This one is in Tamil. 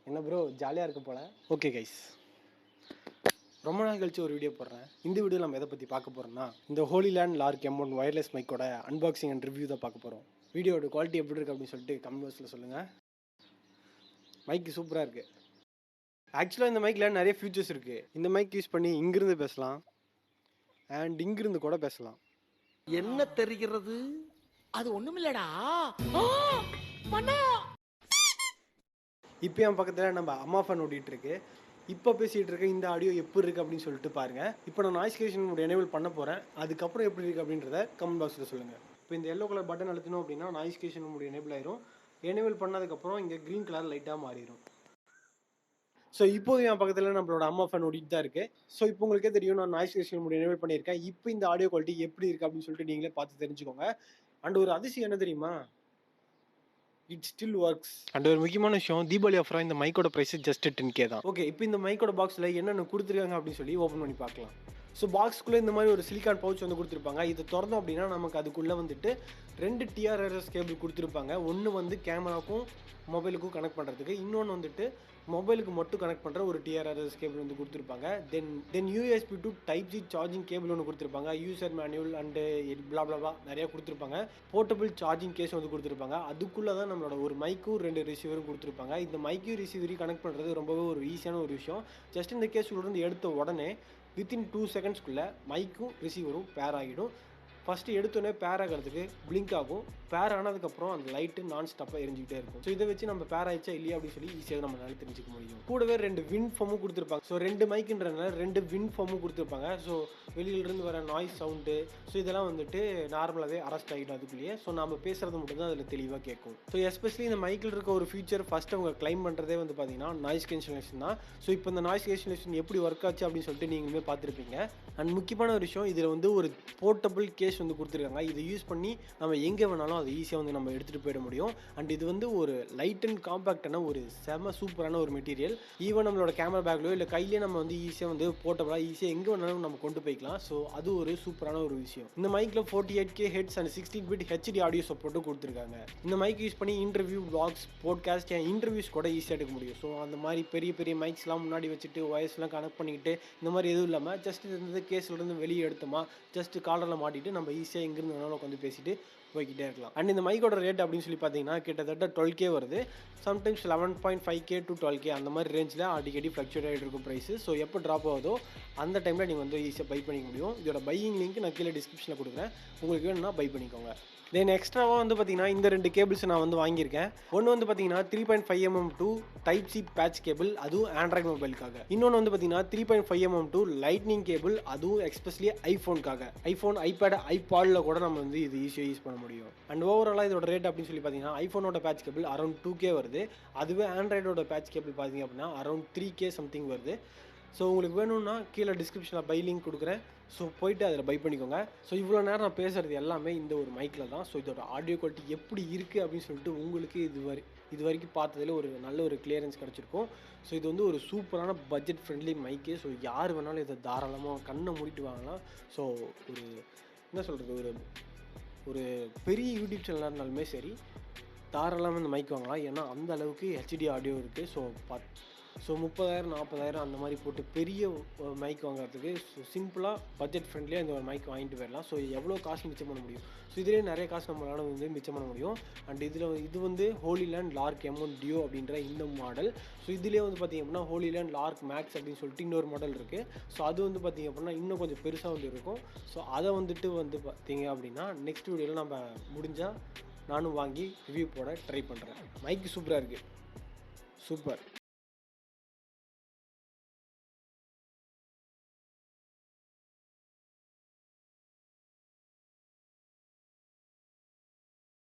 என்ன ப்ரோ ஜாலியாக இருக்கு போல். ஓகே கைஸ், ரொம்ப நாள் கழிச்சு ஒரு வீடியோ போடுறேன். இந்த வீடியோ நம்ம எதை பற்றி பார்க்க போகிறோம்னா, இந்த ஹோலிலேண்ட் லார்க் M1 ஒயர்லெஸ் மைக்கோட அன்பாக்சிங் அண்ட் ரிவ்யூ தான் பார்க்க போகிறோம். வீடியோட குவாலிட்டி எப்படி இருக்குது அப்படின்னு சொல்லிட்டு கமெண்ட் பாக்ஸில் சொல்லுங்கள். மைக்கு சூப்பராக இருக்குது. ஆக்சுவலாக இந்த மைக்கில் நிறைய ஃபியூச்சர்ஸ் இருக்குது. இந்த மைக் யூஸ் பண்ணி இங்கிருந்து பேசலாம் அண்ட் இங்கிருந்து கூட பேசலாம். என்ன தெரிகிறது? அது ஒண்ணுமில்லடா. இப்போ என் பக்கத்தில் நம்ம அம்மா ஃபோன் ஓடிட்டு இருக்கு. இப்போ பேசிகிட்டு இருக்க இந்த ஆடியோ எப்படி இருக்குது அப்படின்னு சொல்லிட்டு பாருங்கள். இப்போ நான் நாய்ஸ் கேன்சலேஷன் எனேபிள் பண்ண போகிறேன். அதுக்கப்புறம் எப்படி இருக்குது அப்படின்றத கமெண்ட் பாக்ஸில் சொல்லுங்கள். இப்போ இந்த எல்லோ கலர் பட்டன் அழுத்தணும் அப்படின்னா நாய்ஸ் கேன்சலேஷன் எனேபிள் ஆயிரும். எனேபிள் பண்ணதுக்கப்புறம் இங்கே க்ரீன் கலர் லைட்டாக மாறிடும். ஸோ இப்போது என் பக்கத்தில் நம்மளோட அம்மா ஃபோன் ஓடிட்டு தான் இருக்குது. ஸோ இப்போ உங்களுக்கே தெரியும் நான் நாய்ஸ் கேன்சலேஷன் எனேபிள் பண்ணியிருக்கேன். இப்போ இந்த ஆடியோ குவாலிட்டி எப்படி இருக்குது அப்படின்னு சொல்லிட்டு நீங்களே பார்த்து தெரிஞ்சுக்கோங்க. அண்ட் ஒரு அதிசயம் என்ன தெரியுமா, இட் ஸ்டில் ஒர்க்ஸ். அண்ட் ஒரு முக்கியமான விஷயம், தீபாவளி ஆஃபராக இந்த மைக்கோட ப்ரைஸ் ஜஸ்ட் 10K தான். ஓகே, இப்போ இந்த மைக்கோட பாக்ஸில் என்னென்ன கொடுத்துருக்காங்க அப்படின்னு சொல்லி ஓப்பன் பண்ணி பார்க்கலாம். ஸோ பாக்ஸ்க்குள்ளே இந்த மாதிரி ஒரு சிலிக்கான் பவுச் வந்து கொடுத்துருப்பாங்க. இதை திறந்தோம் அப்படின்னா நமக்கு அதுக்குள்ளே வந்துட்டு 2 TRRS கேபிள் கொடுத்துருப்பாங்க. ஒன்று வந்து கேமராவுக்கும் மொபைலுக்கும் கனெக்ட் பண்ணுறதுக்கு, இன்னொன்று வந்துட்டு மொபைலுக்கு மட்டும் கனெக்ட் பண்ணுற ஒரு TRRS கேபிள் வந்து கொடுத்துருப்பாங்க. தென் USB to Type C charging cable ஒன்று கொடுத்துருப்பாங்க. யூசர் மேனுவல் அண்டு பிளாப்ளாவா நிறையா கொடுத்துருப்பாங்க. போர்ட்டபிள் சார்ஜிங் கேஸ் வந்து கொடுத்துருப்பாங்க. அதுக்குள்ளே தான் நம்மளோட ஒரு மைக்கும் 2 ரிசீவரும் கொடுத்துருப்பாங்க. இந்த மைக்கும் ரிசீவரையும் கனெக்ட் பண்ணுறது ரொம்பவே ஒரு ஈஸியான ஒரு விஷயம். ஜஸ்ட் இந்த கேஸுலேருந்து எடுத்த உடனே வித்தின் 2 செகண்ட்ஸ்க்குள்ளே மைக்கும் ரிசீவரும் பேர் ஆகிடும். ஃபஸ்ட்டு எடுத்தோடனே பேர் ஆகிறதுக்கு பிளிங்க் ஆகும். பேர் ஆனதுக்கப்புறம் அந்த லைட்டு நான் ஸ்டாப்பாக எரிஞ்சிக்கிட்டே இருக்கும். ஸோ இதை வச்சு நம்ம பேர் ஆயிடுச்சா இல்லையா அப்படின்னு சொல்லி ஈஸியாக நம்மளால தெரிஞ்சுக்க முடியும். கூடவே 2 வின் ஃபார்மும் கொடுத்துருப்பாங்க. ஸோ 2 மைக்குன்றதுனால 2 வின் ஃபார்மும் கொடுத்துருப்பாங்க. ஸோ வெளியிலிருந்து வர நாய்ஸ் சவுண்டு ஸோ இதெல்லாம் வந்துட்டு நார்மலாகவே அரெஸ்ட் ஆகிடும் அதுக்குள்ளேயே. ஸோ நம்ம பேசுகிறது மட்டும் தான் அதில் தெளிவாக கேட்கும். ஸோ எஸ்பெஷலி இந்த மைக்கில் இருக்க ஒரு ஃபீச்சர் ஃபஸ்ட்டு அவங்க கிளைம் பண்ணுறதே வந்து பார்த்தீங்கன்னா நாய்ஸ் கேன்சலேஷன் தான். ஸோ இப்போ இந்த நாய்ஸ் கேன்சலேஷன் எப்படி ஒர்க் ஆச்சு அப்படின்னு சொல்லிட்டு நீங்களுமே பார்த்துருப்பீங்க. அண்ட் முக்கியமான ஒரு விஷயம், இதில் வந்து ஒரு போர்ட்டபிள் கேஸ் வந்து கொடுத்துருக்காங்க. இதை யூஸ் பண்ணி நம்ம எங்கே வேணாலும் அதை ஈஸியாக வந்து நம்ம எடுத்துகிட்டு போயிட முடியும். அண்ட் இது வந்து ஒரு லைட் அண்ட் காம்பேக்டான ஒரு செம சூப்பரான ஒரு மெட்டீரியல். ஈவன் நம்மளோட கேமரா பேக்லையோ இல்லை கையிலே நம்ம வந்து ஈஸியாக வந்து போர்ட்டபிளாக ஈஸியாக எங்கே வேணாலும் நம்ம கொண்டு போய்க்கலாம். ஸோ அது ஒரு சூப்பரான ஒரு விஷயம். இந்த மைக்கில் 48K heads and 16-bit HD audio சப்போர்ட்டும் கொடுத்துருக்காங்க. இந்த மைக் யூஸ் பண்ணி இன்டர்வியூ, வ்ளாக்ஸ், போட்காஸ்ட், இன்டர்வியூஸ் கூட ஈஸியாக எடுக்க முடியும். ஸோ அந்த மாதிரி பெரிய பெரிய மைக்ஸ்லாம் முன்னாடி வச்சுட்டு வாய்ஸ்லாம் கனெக்ட் பண்ணிக்கிட்டு இந்த மாதிரி எதுவும் இல்லாமல் ஜஸ்ட் இந்த கேஸ்லேருந்து வெளியே எடுத்தோமா ஜஸ்ட் காலரில் மாட்டிட்டு நம்ம ஈஸியாக எங்கேருந்து வேணாலும் உட்காந்து பேசிட்டு போய்கிட்டே இருக்கலாம். அண்ட் இந்த மைக்கோட ரேட் அப்படின்னு சொல்லி பார்த்தீங்கன்னா கிட்டத்தட்ட 12K வருது. சம்டைம்ஸ் 11.5K to 12K அந்த மாதிரி ரேஞ்சில் அடிக்கடி ஃப்ளக்சுவேட் ஆகிட்டு இருக்கும் ப்ரைஸு. ஸோ எப்போ ட்ராப் ஆகுதோ அந்த டைமில் நீங்கள் வந்து ஈஸியாக பை பண்ணிக்க முடியும். இதோட பையிங் லிங்க் நான் கீழே டிஸ்கிரிப்ஷனில் கொடுக்குறேன். உங்களுக்கு வேணும்னா பை பண்ணிக்கோங்க. தென் எக்ஸ்ட்ராவாக வந்து பார்த்தீங்கன்னா இந்த 2 கேபிள்ஸ் நான் வந்து வாங்கியிருக்கேன். ஒன்று வந்து பார்த்தீங்கன்னா 3.5mm to Type C patch cable, அதுவும் ஆண்ட்ராய்டு மொபைலுக்காக. இன்னொன்று வந்து பார்த்தீங்கன்னா 3.5mm to லைட்னிங் கேபிள், அதுவும் எக்ஸ்பெஷலி ஐஃபோனுக்காக. ஐஃபோன், ஐபேட், ஐபாடில் கூட நம்ம வந்து இது ஈஸியாக யூஸ் பண்ண முடியும். அண்ட் ஓவராலாக இதோட ரேட் அப்படின்னு சொல்லி பார்த்தீங்கன்னா ஐஃபோனோட பேட்ச் கேபிள் அரௌண்ட் 2K வருது. அதுவே ஆண்ட்ராய்டோட பேட்ச் கேபிள் பார்த்தீங்க அப்படின்னா அரௌண்ட் 3K சம்திங் வருது. ஸோ உங்களுக்கு வேணும்னா கீழே டிஸ்கிரிப்ஷனில் பை லிங்க் கொடுக்குறேன். ஸோ போய்ட்டு அதில் பை பண்ணிக்கோங்க. ஸோ இவ்வளோ நேரம் நான் பேசுகிறது எல்லாமே இந்த ஒரு மைக்கில் தான். ஸோ இதோட ஆடியோ குவாலிட்டி எப்படி இருக்குது அப்படின்னு சொல்லிட்டு உங்களுக்கு இது வரைக்கும் பார்த்ததில் ஒரு நல்ல ஒரு கிளியரன்ஸ் கிடச்சிருக்கும். ஸோ இது வந்து ஒரு சூப்பரான பட்ஜெட் ஃப்ரெண்ட்லி மைக்கு. ஸோ யார் வேணாலும் இதை தாராளமாக கண்ணை மூடிட்டு வாங்கலாம். ஸோ ஒரு என்ன சொல்கிறது, ஒரு பெரிய யூடியூப் சேனலாக இருந்தாலுமே சரி தாராளமாக இந்த மைக் வாங்கலாம். ஏன்னா அந்த அளவுக்கு HD ஆடியோ இருக்குது. ஸோ 30,000 40,000 அந்த மாதிரி போட்டு பெரிய மைக் வாங்குறதுக்கு சிம்பிளாக பட்ஜெட் ஃப்ரெண்ட்லியாக இந்த ஒரு மைக் வாங்கிட்டு போயிடலாம். ஸோ எவ்வளோ காசு மிச்சம் பண்ண முடியும். ஸோ இதிலே நிறைய காசு நம்மளால் வந்து மிச்சம் பண்ண முடியும். அண்ட் இது வந்து ஹோலிலேண்ட் லார்க் M1 டியோ அப்படின்ற இந்த மாடல். ஸோ இதிலே வந்து பார்த்திங்க அப்படின்னா ஹோலிலேண்ட் லார்க் மேக்ஸ் அப்படின்னு சொல்லிட்டு இன்னொரு மாடல் இருக்குது. ஸோ அது வந்து பார்த்திங்க அப்படின்னா இன்னும் கொஞ்சம் பெருசாக வந்து இருக்கும். ஸோ அதை வந்துட்டு வந்து பார்த்திங்க அப்படின்னா நெக்ஸ்ட் வீடியோவில் நம்ம முடிஞ்சால் நானும் வாங்கி ரிவ்யூ போட ட்ரை பண்ணுறேன். மைக்கு சூப்பராக இருக்குது, சூப்பர்.